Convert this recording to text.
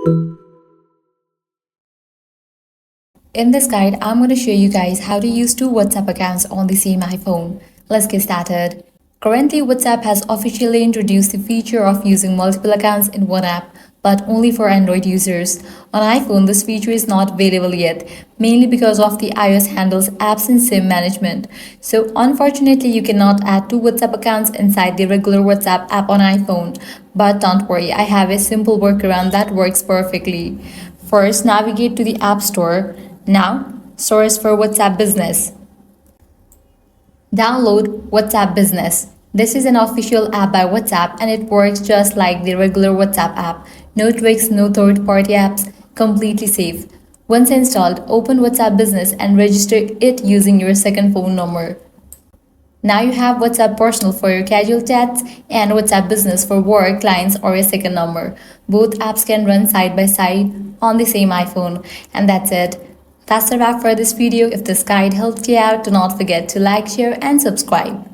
In this guide, I'm going to show you guys how to use two WhatsApp accounts on the same iPhone. Let's get started. Currently, WhatsApp has officially introduced the feature of using multiple accounts in one app, but only for Android users. On iPhone, this feature is not available yet, mainly because of the iOS handles apps and SIM management. So, unfortunately, you cannot add two WhatsApp accounts inside the regular WhatsApp app on iPhone. But don't worry, I have a simple workaround that works perfectly. First, navigate to the App Store. Now, search for WhatsApp Business. Download WhatsApp Business. This is an official app by WhatsApp and it works just like the regular WhatsApp app. No tricks, no third party apps, completely safe. Once installed, open WhatsApp Business and register it using your second phone number. Now you have WhatsApp Personal for your casual chats and WhatsApp Business for work, clients, or a second number. Both apps can run side by side on the same iPhone. And that's it. That's a wrap for this video. If this guide helped you out, do not forget to like, share, and subscribe.